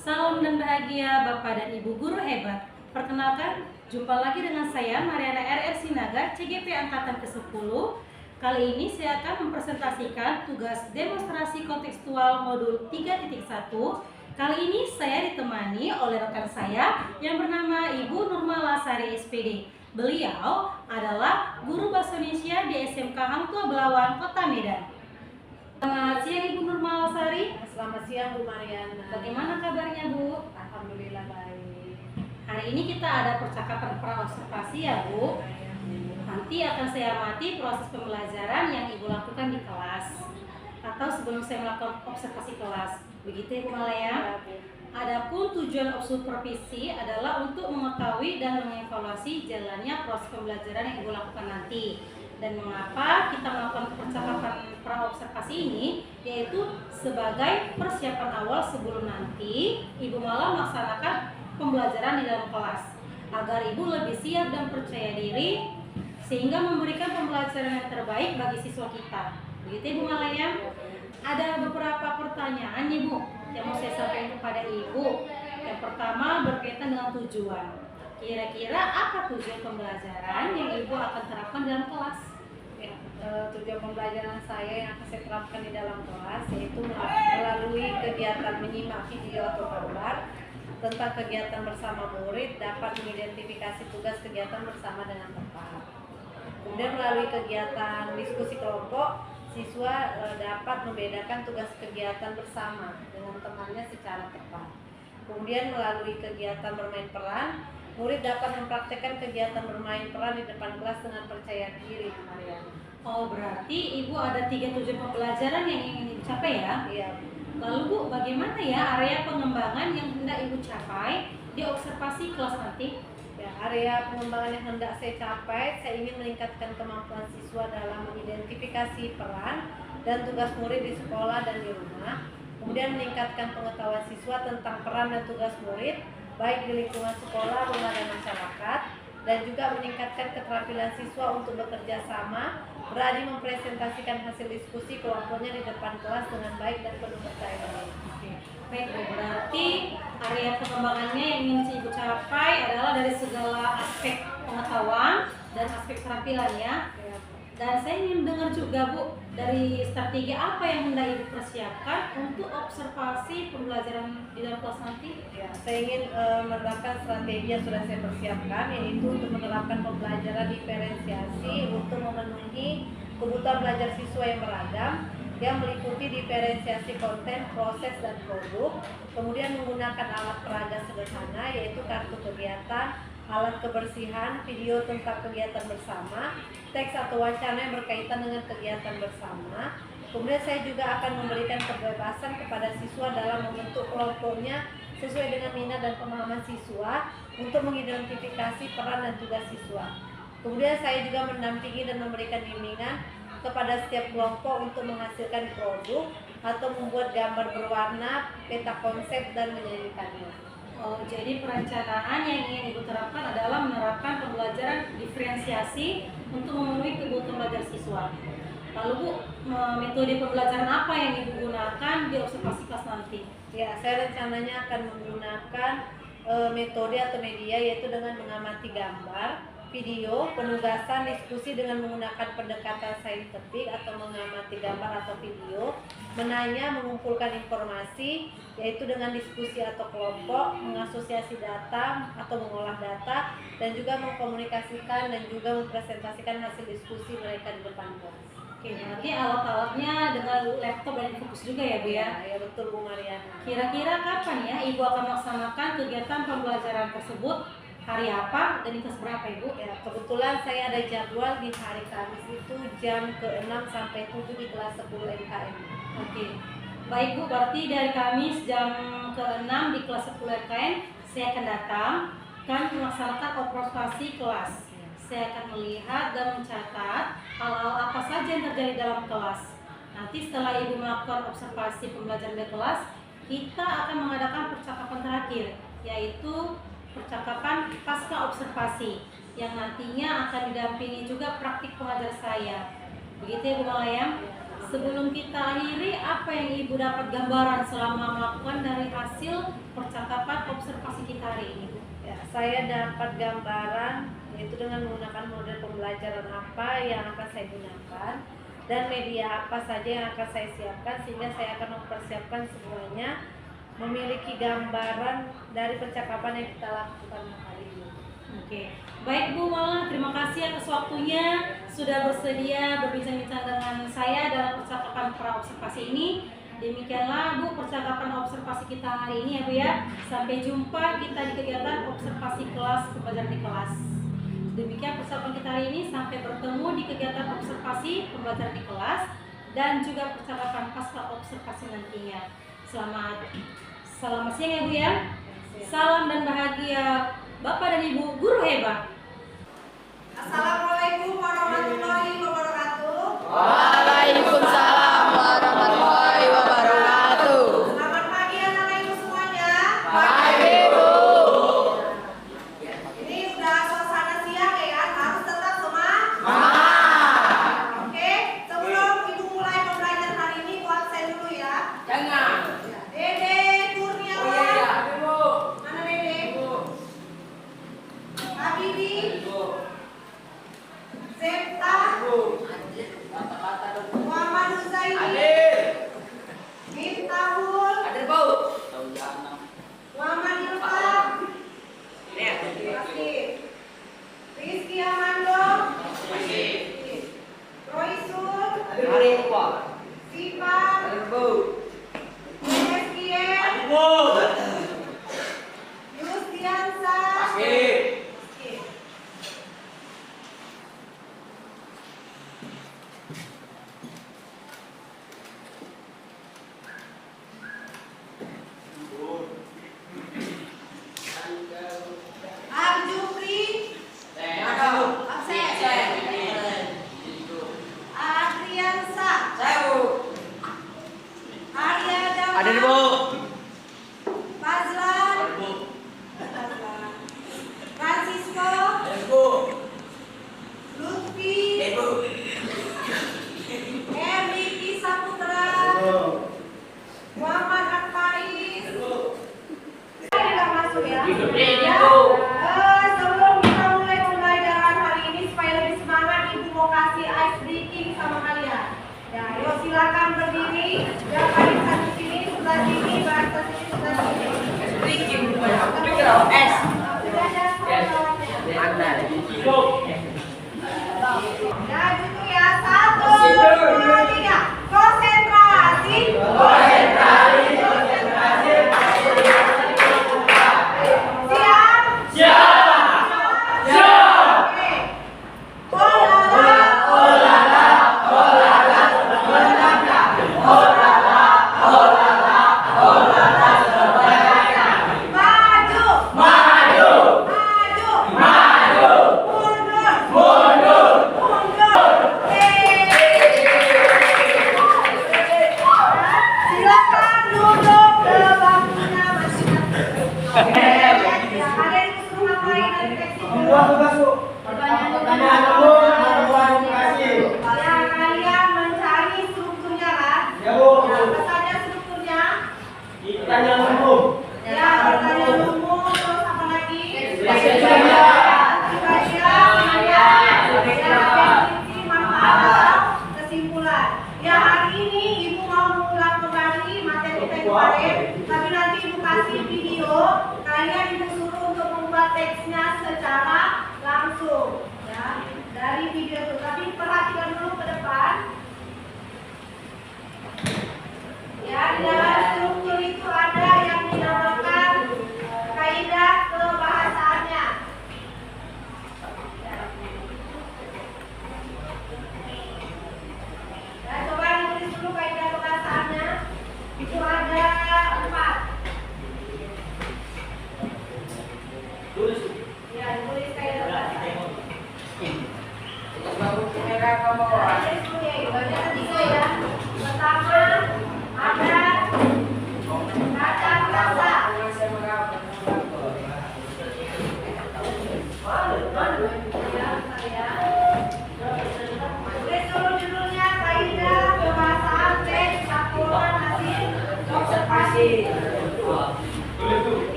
Salam dan bahagia Bapak dan Ibu guru hebat. Perkenalkan, jumpa lagi dengan saya Mariana RR Sinaga, CGP Angkatan ke-10. Kali ini saya akan mempresentasikan tugas demonstrasi kontekstual modul 3.1. Kali ini saya ditemani oleh rekan saya yang bernama Ibu Nurmala Sari SPD. Beliau adalah guru bahasa Indonesia di SMK Hang Tuah Belawan, Kota Medan. Selamat siang Ibu Nurmala Sari. Selamat siang Bu Mariana. Bagaimana kabarnya Bu? Alhamdulillah baik. Hari ini kita ada percakapan pra-observasi ya Bu. Nanti akan saya amati proses pembelajaran yang Ibu lakukan di kelas atau sebelum saya melakukan observasi kelas. Begitu ya Bu Malaya? Adapun tujuan supervisi adalah untuk mengetahui dan mengevaluasi jalannya proses pembelajaran yang Ibu lakukan nanti. Dan mengapa kita melakukan percakapan pra-observasi ini, yaitu sebagai persiapan awal sebelum nanti Ibu malah melaksanakan pembelajaran di dalam kelas, agar Ibu lebih siap dan percaya diri sehingga memberikan pembelajaran yang terbaik bagi siswa kita. Begitu Ibu Malaya? Ada beberapa pertanyaan nih Bu yang mau saya sampaikan kepada Ibu. Yang pertama berkaitan dengan tujuan. Kira-kira apa tujuan pembelajaran yang Ibu akan terapkan dalam kelas? Tujuan pembelajaran saya yang akan saya terapkan di dalam kelas yaitu melalui kegiatan menyimak video atau gambar tentang kegiatan bersama murid dapat mengidentifikasi tugas kegiatan bersama dengan tepat. Kemudian melalui kegiatan diskusi kelompok, siswa dapat membedakan tugas kegiatan bersama dengan temannya secara tepat. Kemudian melalui kegiatan bermain peran, murid dapat mempraktekkan kegiatan bermain peran di depan kelas dengan percaya diri, Mariana. Oh, berarti Ibu ada 3 tujuan pembelajaran yang ingin dicapai ya? Iya. Lalu Bu, bagaimana ya area pengembangan yang hendak Ibu capai di observasi kelas nanti? Ya, area pengembangan yang hendak saya capai, saya ingin meningkatkan kemampuan siswa dalam mengidentifikasi peran dan tugas murid di sekolah dan di rumah. Kemudian meningkatkan pengetahuan siswa tentang peran dan tugas murid, baik di lingkungan sekolah, rumah, dan masyarakat. Dan juga meningkatkan keterampilan siswa untuk bekerja sama, berani mempresentasikan hasil diskusi kelompoknya di depan kelas dengan baik dan penuh percaya diri. Baik Bu, berarti area pengembangannya yang ingin Ibu capai adalah dari segala aspek pengetahuan dan aspek keterampilan ya. Dan saya ingin dengar juga Bu, dari strategi apa yang hendak Ibu persiapkan untuk observasi pembelajaran di dalam kelas nanti? Ya, saya ingin menerapkan strategi yang sudah saya persiapkan, yaitu untuk menerapkan pembelajaran diferensiasi untuk memenuhi kebutuhan belajar siswa yang beragam, yang meliputi diferensiasi konten, proses, dan produk. Kemudian menggunakan alat peraga sederhana, yaitu kartu kegiatan, alat kebersihan, video tentang kegiatan bersama, teks atau wacana yang berkaitan dengan kegiatan bersama. Kemudian saya juga akan memberikan kebebasan kepada siswa dalam membentuk kelompoknya sesuai dengan minat dan pemahaman siswa untuk mengidentifikasi peran dan tugas siswa. Kemudian saya juga mendampingi dan memberikan bimbingan kepada setiap kelompok untuk menghasilkan produk atau membuat gambar berwarna, peta konsep, dan menyanyikannya. Oh, jadi perencanaan yang ingin Ibu terapkan adalah menerapkan pembelajaran diferensiasi untuk memenuhi kebutuhan belajar siswa. Lalu Bu, metode pembelajaran apa yang Ibu gunakan di observasi kelas nanti? Ya, saya rencananya akan menggunakan metode atau media yaitu dengan mengamati gambar, video, penugasan, diskusi dengan menggunakan pendekatan saintifik atau mengamati gambar atau video, menanya, mengumpulkan informasi yaitu dengan diskusi atau kelompok, mengasosiasi data atau mengolah data, dan juga mengkomunikasikan dan juga mempresentasikan hasil diskusi mereka di depan kelas. Oke, berarti alat-alatnya dengan laptop dan fokus juga ya Bu ya? Ya betul Bu Mariana. Kira-kira kapan ya Ibu akan melaksanakan kegiatan pembelajaran tersebut? Hari apa dan di kelas berapa Ibu? Ya, kebetulan saya ada jadwal di hari Kamis itu jam ke-6 sampai 7 di kelas 10 MKM. Oke. Baik Bu, berarti dari Kamis jam ke-6 di kelas 10 MKM saya akan datang dan melaksanakan observasi kelas. Saya akan melihat dan mencatat hal-hal apa saja yang terjadi dalam kelas. Nanti setelah Ibu melakukan observasi pembelajaran di kelas, kita akan mengadakan percakapan terakhir, yaitu percakapan pasca observasi yang nantinya akan didampingi juga praktik pengajar saya. Begitu ya Bu Malaya? Sebelum kita akhiri, apa yang Ibu dapat gambaran selama melakukan dari hasil percakapan observasi kita hari ini, Bu? Ya, saya dapat gambaran yaitu dengan menggunakan model pembelajaran apa yang akan saya gunakan dan media apa saja yang akan saya siapkan, sehingga saya akan mempersiapkan semuanya memiliki gambaran dari percakapan yang kita lakukan hari ini. Oke, baik Bu Maula, terima kasih atas waktunya sudah bersedia berbincang-bincang dengan saya dalam percakapan praobservasi ini. Demikianlah Bu percakapan observasi kita hari ini ya Bu ya. Sampai jumpa kita di kegiatan observasi kelas pembelajaran di kelas. Demikian percakapan kita hari ini, sampai bertemu di kegiatan observasi pembelajaran di kelas dan juga percakapan pasca observasi nantinya. Selamat siang ya Bu ya. Salam dan bahagia Bapak dan Ibu guru hebat. Assalamualaikum warahmatullahi wabarakatuh. Waalaikumsalam warahmatullahi wabarakatuh. Selamat pagi anak-anak ibu semuanya. Pagi Bu. Ini udah suasana siang ya kan, harus tetap semangat. Oke, sebelum ibu mulai pembelajaran hari ini, gua absen dulu ya. Jangan. Dede Kurniawan. Mana Dede? Habibi. Septa. Muhammad Husaini. Miftahul. Muhammad Ilham. Masih. Rizky Amando. Roysul. Sifat. Eskiel. Yustiansa. Arjufri. Absen. Adriansa. Arya Dama. Fazlan. Francisco. Lutfi. Erwiki Saputra. Muhammad Akfaris. Kita masuk ya. Sebelum kita mulai pembelajaran hari ini, supaya lebih semangat, Ibu mau kasih ice breaking sama kalian. Ya, yuk silakan berdiri. Ya, barisan di sini, sebelah sini, barisan di sini, sebelah sini. Ya, gitu ya. 1, 2, 3. Konsentrasi. Siap. Oke. Maju. Mundur. Silakan duduk ke bangkunya masing-masing. Ada yang disuruh ngapain dari seksi? Ya, kalian mencari strukturnya kan? Ya, apa saja strukturnya? Ya, pertanyaan umum, terus apa lagi? Definisi, manfaat, kesimpulan. Ya, hari ini Ibu mau mengulang kembali materi kita kemarin, tapi nanti Ibu kasih video, kalian Ibu suruh untuk membuat teksnya secara langsung, ya, dari video itu. Tapi perhatikan dulu ke depan. Ya, di dalam struktur itu ada yang dinamakan kaidah kebahasaannya. Ya, coba ditulis dulu kaidah kebahasaannya. Itu ada 4. Ya, ditulis kaidah kebahasaannya. Ada 3 ya. Pertama ada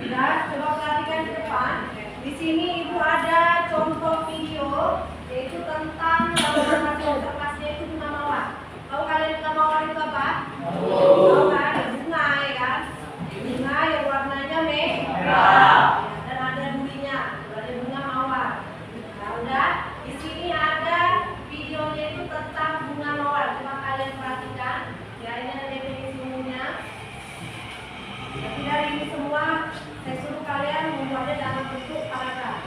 Dan coba perhatikan di depan. Di sini ibu ada contoh video yaitu tentang laporan hasil observasinya itu bunga mawar. Tahu kalian bunga mawar itu apa? Tahu kan? Bunga ya kan? Bunga yang warnanya merah. Dan ada durinya, ada bunga mawar. Nah, udah. Di sini ada videonya itu tentang bunga mawar. Coba kalian perhatikan. Ya, ini ada definisi umumnya. Tapi dari ini semua saya suruh kalian membuatnya dalam bentuk paragraf.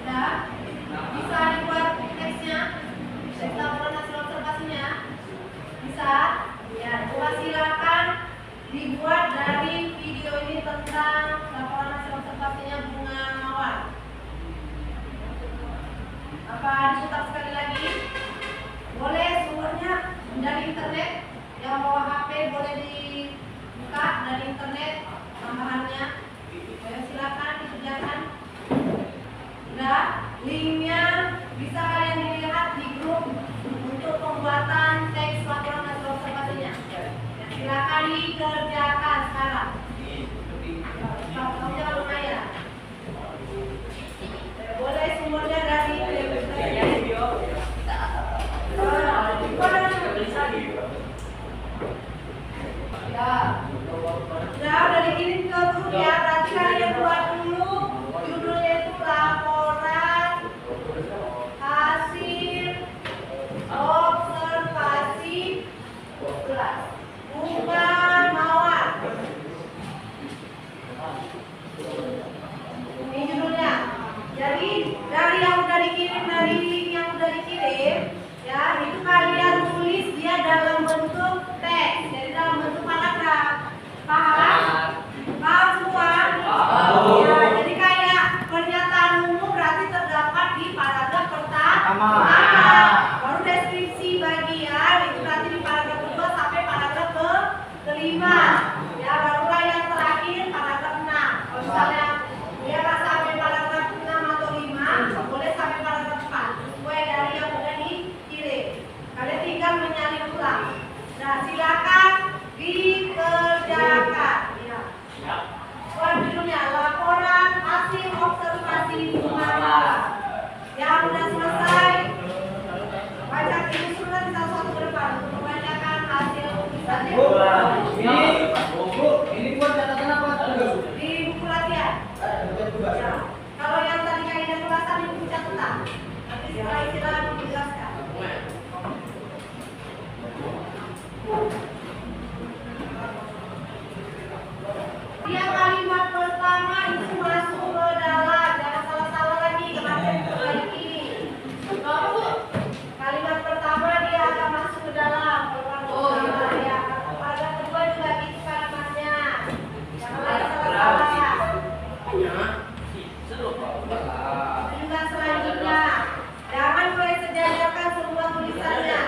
Nah, bisa dibuat teksnya, teks laporan hasil observasinya. Bisa? Ya, coba silakan dibuat dari video ini tentang laporan hasil observasinya bunga mawar. Apa diputar sekali lagi? Boleh sumbernya dari internet. Yang bawa HP boleh dibuka dari internet tambahannya. Ya, silakan dikerjakan. Nah, linknya bisa kalian dilihat di grup untuk pembuatan teks laporan hasil observasinya. Ya, silakan dikerjakan sekarang. Kalau jangan lupa ya. Boleh sumbernya dari ya, udah dikirim ke grup ya. Berarti kalian buat dulu judulnya itu laporan hasil observasi bunga mawar. Ini judulnya. Jadi dari yang udah dikirim, dari link yang udah dikirim, ya itu kalian tulis dia dalam bentuk teks, jadi dalam bentuk paragraf. Paham? Paham semua? Ya, jadi kayak pernyataan umum berarti terdapat di paragraf pertama. Baru deskripsi bagian itu berarti di paragraf kedua sampai paragraf kelima. Ya, barulah yang terakhir paragraf 6. Kalau misalnya dia nggak sampai paragraf 6 atau 5, boleh sampai paragraf 4 sesuai dari yang udah dikirim. Kalian tinggal menyalin ulang. Nah, silakan dikerjakan. Ya. Buat judulnya laporan hasil observasi bunga mawar. Yang udah selesai, baca ini surat kita satu ke depan untuk membacakan hasil tulisannya. Ini buat catatan apa? Di buku latihan. Ya. Kalau yang tadi kaidah kelasan di buku catatan. Nanti setelah istirahat dijelaskan. Dia kalimat pertama itu masuk ke dalam, jangan salah-salah lagi kemarin kali ini. Kalimat pertama dia akan masuk ke dalam, ya. Paragraf kedua juga gitu kalimatnya. Jangan lagi salah-salah. Juga selanjutnya, jangan boleh sejajarkan semua tulisannya.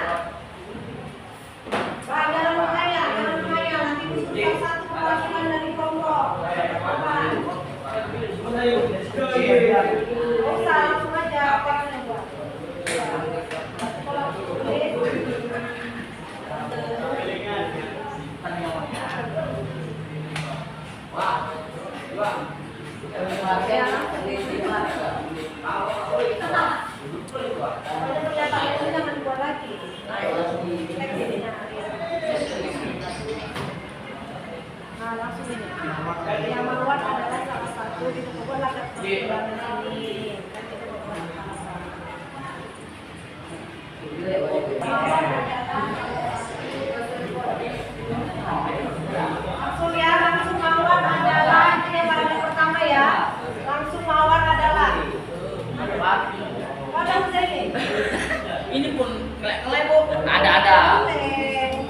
Pak, jangan lupa nanti usulkan satu perwakilan dari kelompok. Usah langsung aja pakai buat. Nah, langsung ini. Yang mawar adalah salah satu di buku latar belakang ini. Langsung ya, langsung mawar adalah ini yang paragraf pertama ya. Langsung mawar adalah Ini pun kelek-kelek bu. Ada.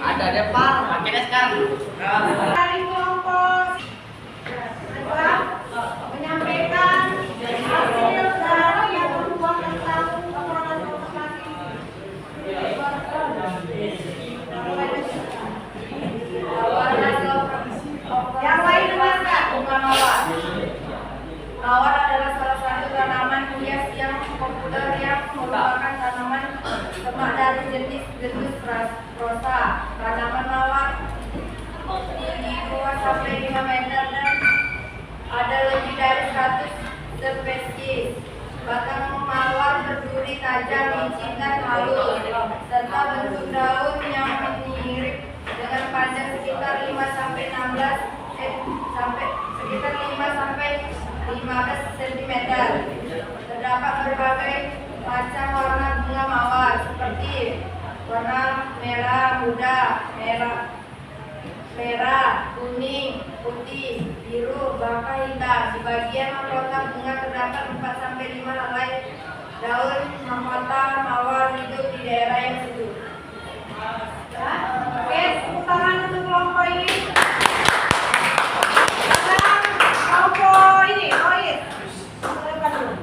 Ada depan. Makanya sekarang. Dari kelompok menyampaikan hasil dari yang membuat tentang laporan konservasi. Yang lain dengarkan. Mawar adalah salah satu tanaman hias yang populer yang merupakan tanaman semak dari jenis genus rosa. Tanaman mawar tinggi 2 sampai 5 meter dan ada lebih dari 100 spesies. Batang mawar berduri tajam, licin dan halus, serta bentuk daun yang mirip dengan panjang sekitar 5 sampai 15 cm. Terdapat berbagai macam warna bunga mawar seperti warna merah muda, merah, kuning, putih, biru, bahkan hitam. Di bagian mahkota bunga terdapat 4 sampai 5 helai daun mahkota mawar hidup di daerah yang sejuk. Oke, tepuk tangan untuk kelompok ini. Sekarang kelompok ini, Rois. Silakan dulu.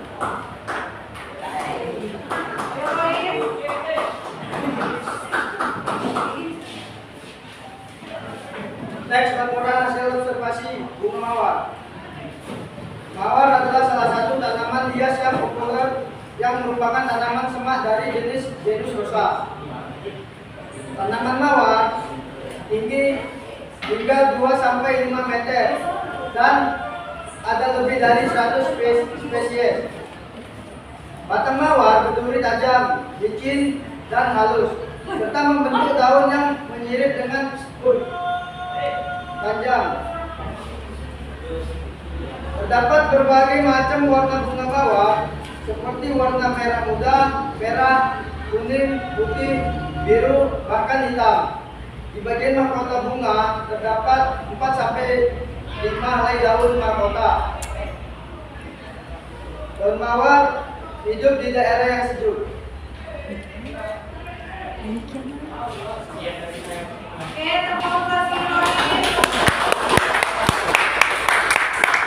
Ayo, Rois. Teks laporan hasil observasi bunga mawar. Mawar adalah salah satu tanaman hias yang populer yang merupakan tanaman semak dari genus rosa. Tanaman mawar tinggi hingga 2 sampai 5 meter dan ada lebih dari 100 spesies. Batang mawar berduri tajam, licin dan halus, serta membentuk daun yang mirip dengan spur panjang. Terdapat berbagai macam warna bunga mawar seperti warna merah muda, merah, kuning, putih, biru, bahkan hitam. Di bagian mahkota bunga terdapat 4 sampai 5 helai daun mahkota. Daun mawar hidup di daerah yang sejuk. Oke, tepuk kasih Rois.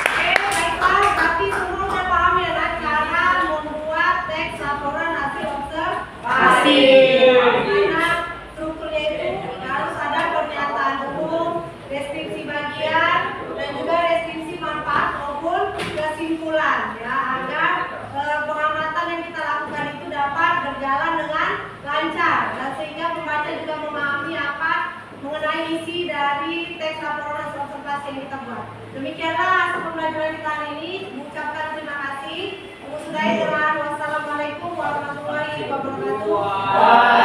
Oke, baiklah, tapi semua sudah paham ya cara membuat teks laporan hasil observasi. Karena strukturnya itu harus ada pernyataan umum, deskripsi bagian, dan juga deskripsi manfaat maupun kesimpulan ya, agar pengamatan yang kita lakukan itu dapat berjalan dengan lancar dan sehingga pembaca juga memahami apa mengenai isi dari teks laporan hasil observasi yang kita buat. Demikianlah hasil pembelajaran kita hari ini. Mengucapkan terima kasih. Sudahi dengan wassalamualaikum warahmatullahi wabarakatuh.